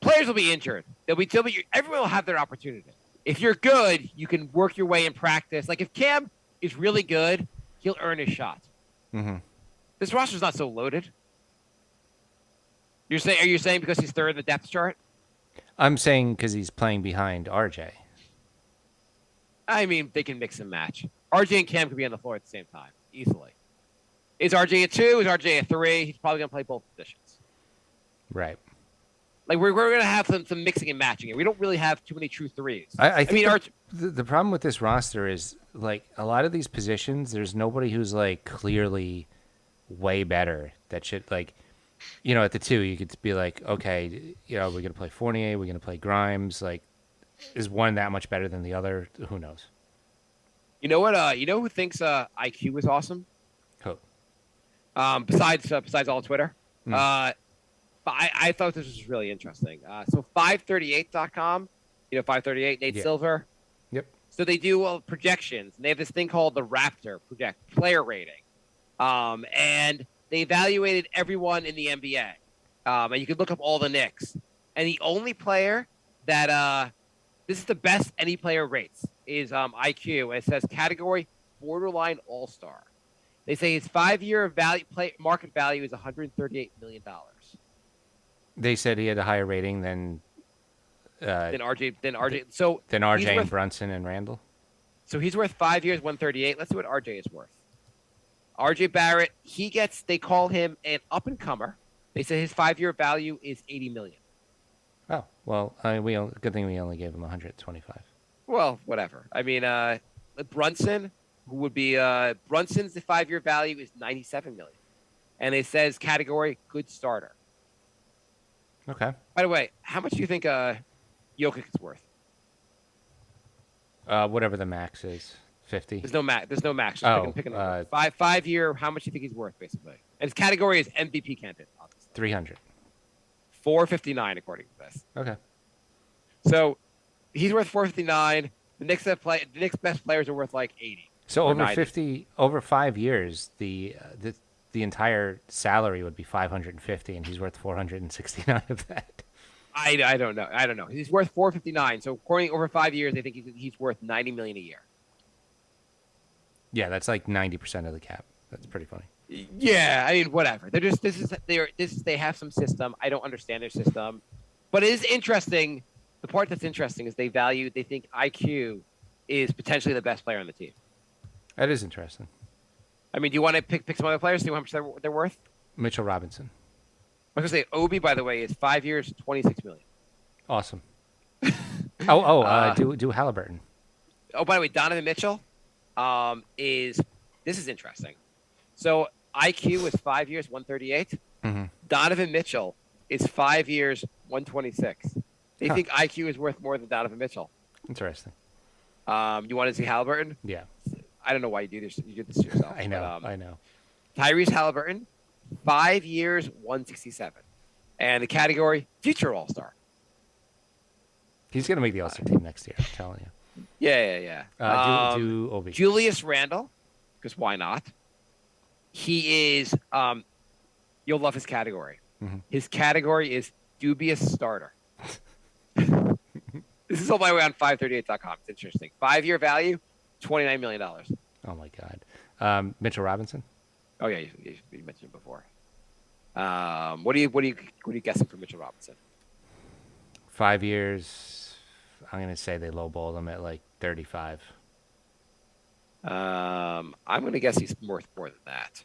players will be injured. Everyone will have their opportunity. If you're good, you can work your way in practice. Like if Cam is really good, he'll earn his shot. Mm-hmm. This roster's not so loaded. Are you saying because he's third in the depth chart? I'm saying because he's playing behind RJ. I mean, they can mix and match. RJ and Cam could be on the floor at the same time, easily. Is RJ a 2? Is RJ a 3? He's probably going to play both positions. Right. Like, we're going to have some mixing and matching here. We don't really have too many true threes. I think RJ, the problem with this roster is, like, a lot of these positions, there's nobody who's, like, clearly way better that should, like, you know, at the 2, you could be like, okay, you know, we're going to play Fournier, we're going to play Grimes. Like, is one that much better than the other? Who knows? you know what? You know who thinks IQ is awesome? Who? Besides all Twitter. But I thought this was really interesting. So 538.com, 538, Nate Silver. Yep. So they do projections, and they have this thing called the Raptor player rating. And they evaluated everyone in the NBA. And you can look up all the Knicks. And the only player that this is the best any player rates is IQ. And it says category borderline all-star. They say his 5-year market value is $138 million. They said he had a higher rating than Then RJ. So Then he's RJ and worth- Brunson and Randall. So he's worth 5 years, 138. Let's see what RJ is worth. RJ Barrett, they call him an up and comer. They say his 5-year value is $80 million. Oh well, good thing we only gave him 125. Well, whatever. I mean, Brunson, who would be Brunson's 5-year value is $97 million, and it says category good starter. Okay. By the way, how much do you think Jokic is worth? Whatever the max is, 50. There's no max. Just pick a number. 5-year. How much do you think he's worth, basically? And his category is MVP candidate. Obviously. 300. 459 according to this. Okay. So he's worth 459. The Knicks best players are worth like 80. So or over 90. over 5 years, the entire salary would be 550, and he's worth 469 of that. I don't know. I don't know. He's worth 459. So according over 5 years, they think he's worth $90 million a year. Yeah, that's like 90% of the cap. That's pretty funny. Yeah, I mean, whatever. They have some system. I don't understand their system, but it is interesting. The part that's interesting is they think IQ is potentially the best player on the team. That is interesting. I mean, do you want to pick some other players? See how much they're worth? Mitchell Robinson. I was gonna say Obi, by the way, is 5 years, $26 million. Awesome. Do Halliburton. Oh, by the way, Donovan Mitchell this is interesting. So IQ is 5 years, 138. Mm-hmm. Donovan Mitchell is 5 years, 126. They think IQ is worth more than Donovan Mitchell. Interesting. You want to see Halliburton? Yeah. I don't know why you do this. You do this to yourself. I know. But, I know. Tyrese Halliburton, 5 years, 167, and the category future All-Star. He's gonna make the All-Star team next year. I'm telling you. Yeah. Do Obi. Julius Randle, because why not? He is. You'll love his category. Mm-hmm. His category is dubious starter. This is all by the way on 538.com. It's interesting. 5-year value, $29 million. Oh my God. Mitchell Robinson. Oh yeah, you mentioned it before. What are you guessing for Mitchell Robinson? 5 years. I'm gonna say they lowballed him at like 35. I'm gonna guess he's worth more than that.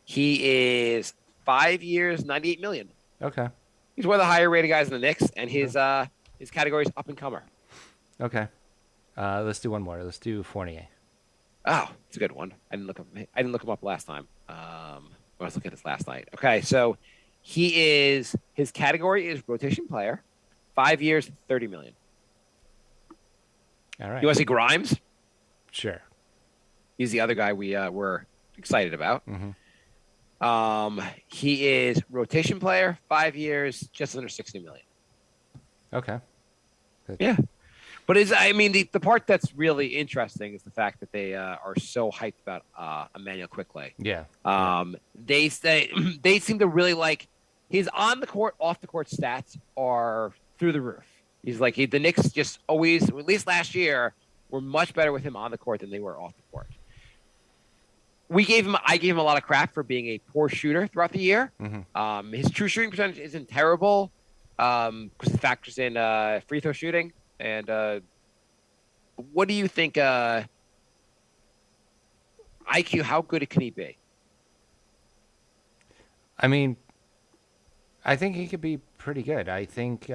He is 5 years, $98 million. Okay. He's one of the higher rated guys in the Knicks, and his category is up and comer. Okay. Let's do one more. Let's do Fournier. Oh, it's a good one. I didn't look him up last time. I was looking at this last night. Okay, so his category is rotation player, 5 years, $30 million. All right. You want to see Grimes? Sure. He's the other guy we were excited about. Mm-hmm. He is rotation player, 5 years, just under $60 million. Okay. Good. Yeah. But the part that's really interesting is the fact that they are so hyped about Emmanuel Quickley. Yeah. They seem to really like his on the court, off the court stats are through the roof. He's like the Knicks just always, at least last year, were much better with him on the court than they were off the court. I gave him a lot of crap for being a poor shooter throughout the year. Mm-hmm. His true shooting percentage isn't terrible because it factors in free throw shooting. And what do you think? IQ, how good can he be? I mean, I think he could be pretty good. I think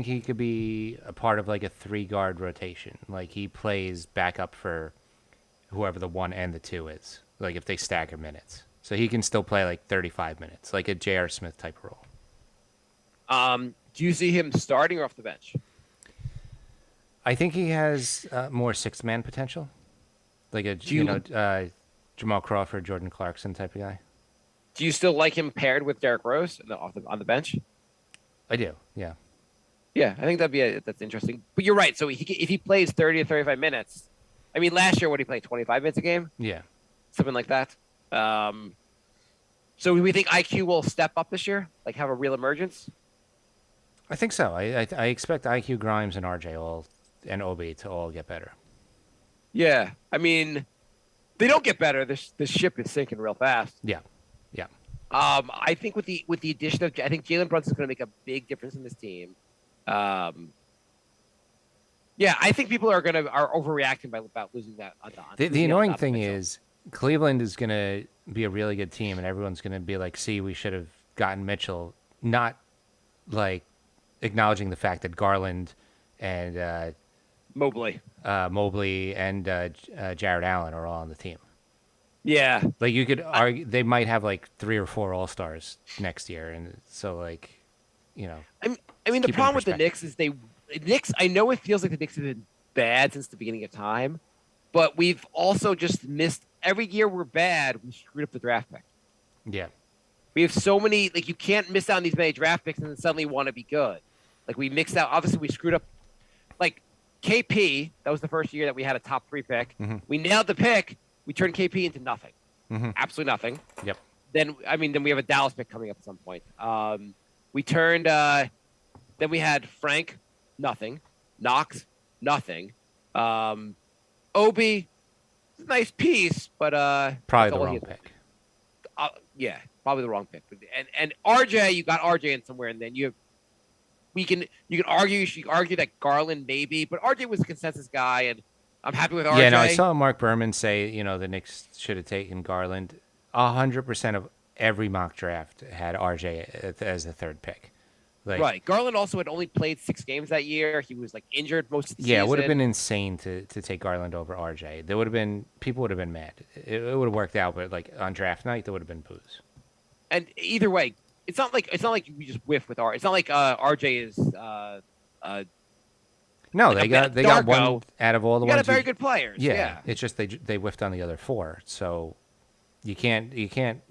he could be a part of like a 3-guard rotation. Like he plays backup for whoever the 1 and the 2 is. Like if they stagger minutes, so he can still play like 35 minutes, like a J.R. Smith type role. Do you see him starting or off the bench? I think he has more 6-man potential, like a Jamal Crawford, Jordan Clarkson type of guy. Do you still like him paired with Derrick Rose on the bench? I do, yeah. Yeah, I think that's interesting. But you're right. So if he plays 30 to 35 minutes, I mean, last year, what did he play? 25 minutes a game? Yeah. Something like that. So we think IQ will step up this year, like have a real emergence? I think so. I expect IQ, Grimes, and RJ and Obi to all get better. Yeah. I mean, they don't get better. This ship is sinking real fast. Yeah. I think with the addition of, I think Jalen Brunson's going to make a big difference in this team. Yeah, I think people are overreacting about losing that. The annoying thing is Cleveland is going to be a really good team, and everyone's going to be like, "See, we should have gotten Mitchell," not like acknowledging the fact that Garland and Mobley. Mobley and Jared Allen are all on the team. Yeah, Like you could argue they might have like 3 or 4 All-Stars next year, and so like, you know. I mean keep the it in problem with the perspective. Knicks is Knicks. I know it feels like the Knicks have been bad since the beginning of time, but we've also just missed every year we're bad. We screwed up the draft pick. Yeah. We have so many, like, you can't miss out on these many draft picks and then suddenly want to be good. Like, we mixed out, obviously, we screwed up. Like, KP, that was the first year that we had a top 3 pick. Mm-hmm. We nailed the pick. We turned KP into nothing. Mm-hmm. Absolutely nothing. Yep. Then we have a Dallas pick coming up at some point. We turned, then we had Frank, nothing. Knox, nothing. Obi, nice piece, but Probably that's the all wrong he has. pick. Yeah, probably the wrong pick. And RJ, you got RJ in somewhere, and then you can argue that Garland maybe, but RJ was a consensus guy, and I'm happy with RJ. Yeah, no, I saw Mark Berman say, the Knicks should have taken Garland. 100% of every mock draft had RJ as the 3rd pick. Like, Right. Garland also had only played 6 games that year. He was like injured most of the season. yeah, it would have been insane to take Garland over RJ. People would have been mad. It would have worked out, but like on draft night, there would have been boos. And either way, it's not like we just whiff with RJ. It's not like RJ is No, like they got one Darko. out of all the you got a ones. very good players. Yeah, it's just they whiffed on the other 4. So you can't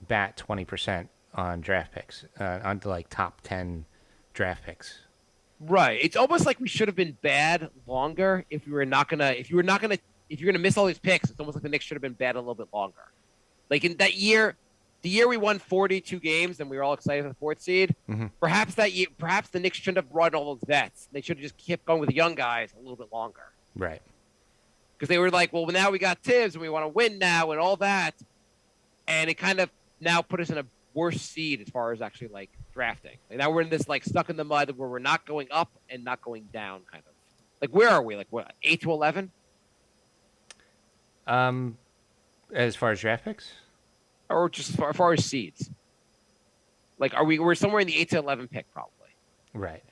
bat 20% on draft picks onto like top 10 draft picks. Right. It's almost like we should have been bad longer if you're gonna miss all these picks. It's almost like the Knicks should have been bad a little bit longer. Like in that year, the year we won 42 games and we were all excited for the 4th seed. Mm-hmm. Perhaps the Knicks shouldn't have brought in all those vets. They should have just kept going with the young guys a little bit longer. Right. Because they were like, well, now we got Tibbs and we want to win now and all that, and it kind of now put us in a worse seed as far as actually like drafting. Like now we're in this like stuck in the mud where we're not going up and not going down, kind of. Like where are we? Like what? 8 to 11? As far as draft picks, Or just as far as seeds? Like we're somewhere in the 8 to 11 pick probably. right?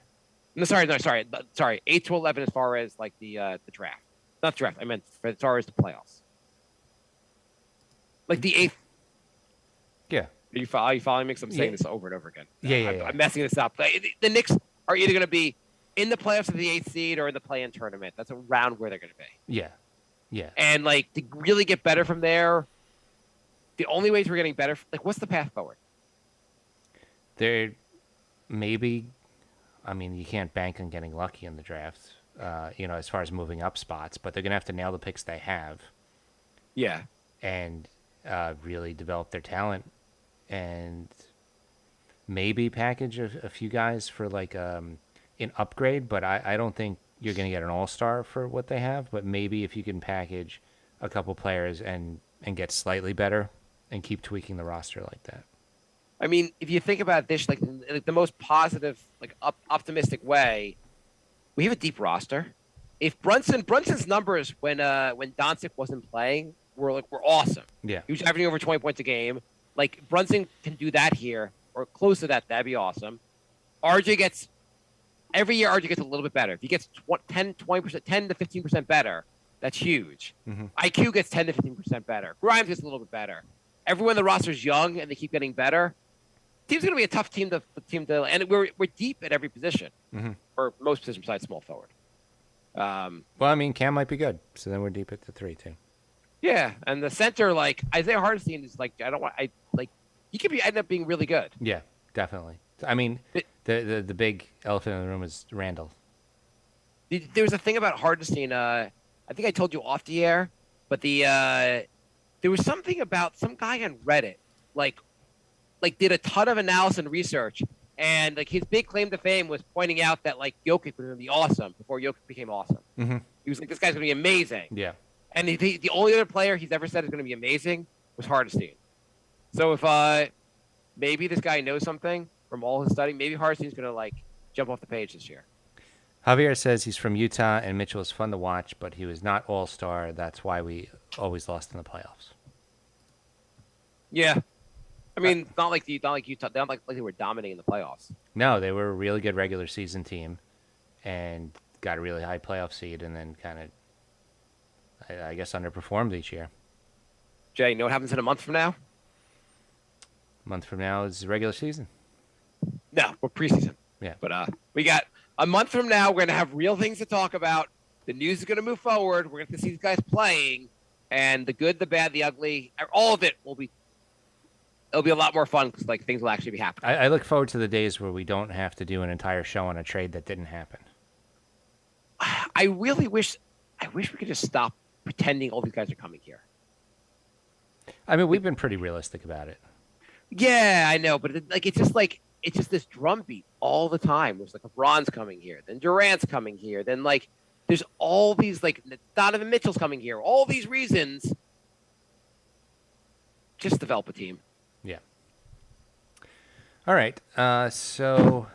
No, sorry. 8 to 11 as far as like the draft. Not draft. I meant as far as the playoffs. Like the 8th. Yeah. Are you following me? Because I'm saying Yeah. this over and over again. Yeah. I'm messing this up. The Knicks are either going to be in the playoffs of the 8th seed or in the play-in tournament. That's around where they're going to be. Yeah. And like to really get better from there, the only ways we're getting better, like what's the path forward? There, maybe. I mean, you can't bank on getting lucky in the draft. As far as moving up spots, but they're gonna have to nail the picks they have. Yeah. And really develop their talent, and maybe package a few guys for like an upgrade. But I don't think you're going to get an all-star for what they have. But maybe if you can package a couple players and get slightly better and keep tweaking the roster like that. I mean, if you think about this, like the most positive, like optimistic way, we have a deep roster. If Brunson's numbers when Doncic wasn't playing were awesome. Yeah. He was averaging over 20 points a game. Like Brunson can do that here or close to that. That'd be awesome. Every year RJ gets a little bit better. If he gets 10 to 15% better, that's huge. Mm-hmm. IQ gets 10 to 15% better. Grimes gets a little bit better. Everyone in the roster is young and they keep getting better. Team's going to be a tough team to and we're deep at every position, Mm-hmm. or most positions besides small forward. Well, I mean, Cam might be good, so then we're deep at the 3 too. Yeah, and the center, like Isaiah Hartenstein, is like he could end up being really good. Yeah, definitely. I mean, the big elephant in the room is Randall. There was a thing about Hartenstein. I think I told you off the air, but there was something about some guy on Reddit, like did a ton of analysis and research, and like his big claim to fame was pointing out that like Jokic was going to be awesome before Jokic became awesome. Mm-hmm. He was like, this guy's going to be amazing. Yeah. And the only other player he's ever said is going to be amazing was Hartenstein. So if maybe this guy knows something from all his study. Maybe Hartenstein's going to like jump off the page this year. Javier says he's from Utah and Mitchell is fun to watch, but he was not all-star. That's why we always lost in the playoffs. Yeah. I mean, not like Utah, not like they were dominating the playoffs. No, they were a really good regular season team and got a really high playoff seed and then kind of, I guess, underperformed each year. Jay, you know what happens in a month from now? A month from now is regular season. No, we're preseason. Yeah. But we got a month from now. We're going to have real things to talk about. The news is going to move forward. We're going to see these guys playing, and the good, the bad, the ugly, all of it will be. It'll be a lot more fun because like things will actually be happening. I look forward to the days where we don't have to do an entire show on a trade that didn't happen. I really wish. I wish we could just stop pretending all these guys are coming here. I mean, we've been pretty realistic about it. Yeah, I know, but it's just this drumbeat all the time. There's like LeBron's coming here, then Durant's coming here, then like there's all these like Donovan Mitchell's coming here. All these reasons. Just develop a team. Yeah. All right. So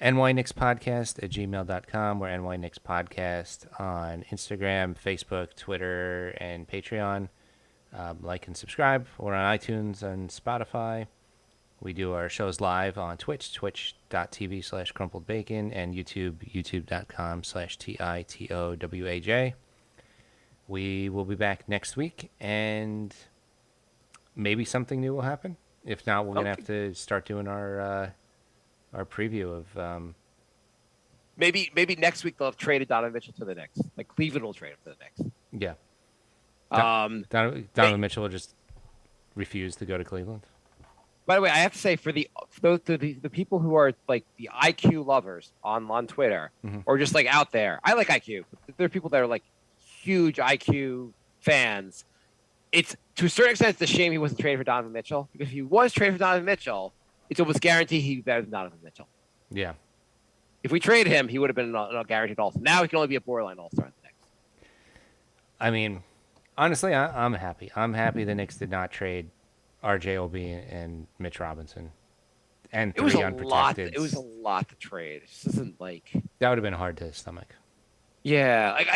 NY Knicks Podcast at gmail.com. We're NY Knicks Podcast on Instagram, Facebook, Twitter, and Patreon. Like and subscribe. We're on iTunes and Spotify. We do our shows live on Twitch, twitch.tv/crumpledbacon, and YouTube, youtube.com/TITOWAJ. We will be back next week, and maybe something new will happen. If not, we're going to have to start doing our preview of... Maybe next week they'll have traded Donovan Mitchell to the Knicks. Like Cleveland will trade him to the Knicks. Yeah. Donovan Mitchell will just refuse to go to Cleveland. By the way, I have to say for the people who are like the IQ lovers on Twitter or just like out there, I like IQ. But there are people that are like huge IQ fans. It's to a certain extent, it's a shame he wasn't traded for Donovan Mitchell because if he was traded for Donovan Mitchell, it's almost guaranteed he'd be better than Donovan Mitchell. Yeah. If we traded him, he would have been a guaranteed All-Star. Now he can only be a borderline All-Star in the Knicks. I mean, honestly, I'm happy. I'm happy the Knicks did not trade RJOB and Mitch Robinson and It was three a unprotected. lot. It was a lot to trade. It just isn't like That would have been hard to stomach. yeah. Like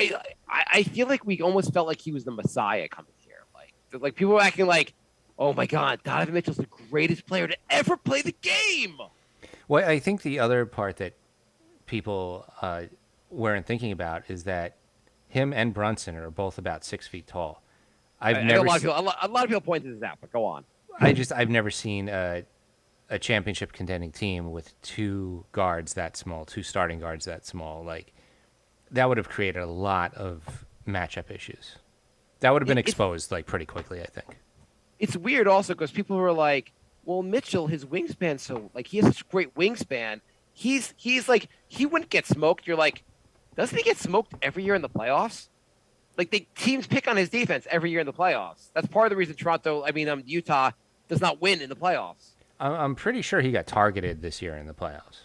I feel like we almost felt like he was the Messiah coming here. Like people were acting like, oh my God, Donovan Mitchell's the greatest player to ever play the game. Well, I think the other part that people weren't thinking about is that him and Brunson are both about 6 feet tall. A lot of people pointed this out, but go on. I've never seen a championship contending team with two guards that small, two starting guards that small. Like that would have created a lot of matchup issues. That would have been exposed like pretty quickly, I think. It's weird also because people were like, well, Mitchell, his wingspan, so like he has such a great wingspan. He's like he wouldn't get smoked. You're like, doesn't he get smoked every year in the playoffs? Like teams pick on his defense every year in the playoffs. That's part of the reason Utah does not win in the playoffs. I'm pretty sure he got targeted this year in the playoffs.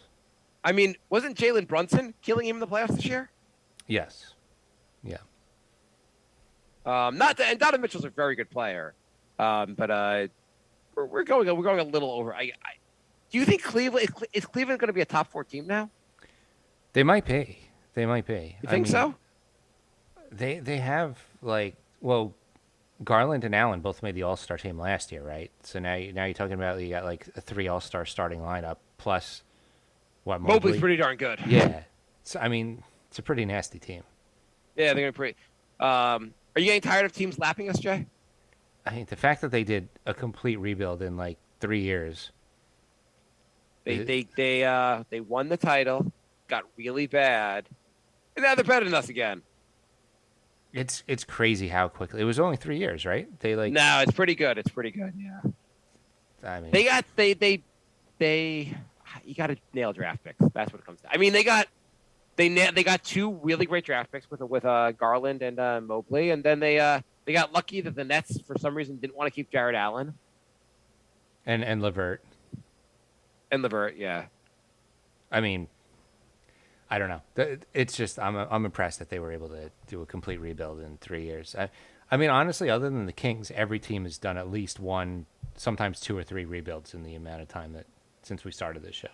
I mean, wasn't Jalen Brunson killing him in the playoffs this year? Yes. Yeah. And Donovan Mitchell's a very good player, but we're going a little over. Do you think is Cleveland going to be a top 4 team now? They might be. You think so? They have Garland and Allen both made the All-Star team last year, right? So now you're talking about you got like a 3 All-Star starting lineup plus what Mobley's pretty darn good. Yeah. So I mean, it's a pretty nasty team. Yeah, they're going to Are you getting tired of teams lapping us, Jay? I mean, the fact that they did a complete rebuild in like 3 years. They won the title, got really bad, and now they're better than us again. It's crazy how quickly. It was only 3 years, right? No, it's pretty good. Yeah. I mean, you got to nail draft picks. That's what it comes to. I mean, they got 2 really great draft picks with Garland and Mobley, and then they got lucky that the Nets for some reason didn't want to keep Jared Allen and LeVert. And LeVert, yeah. I mean, I don't know. It's just I'm impressed that they were able to do a complete rebuild in 3 years. I mean, honestly, other than the Kings, every team has done at least one sometimes 2 or 3 rebuilds in the amount of time that since we started this show.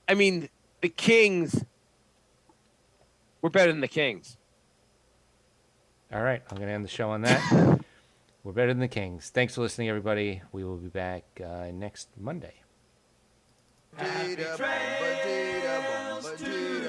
I mean, the Kings. We're better than the Kings. All right, I'm going to end the show on that. We're better than the Kings. Thanks for listening, everybody. We will be back next Monday. Happy trails to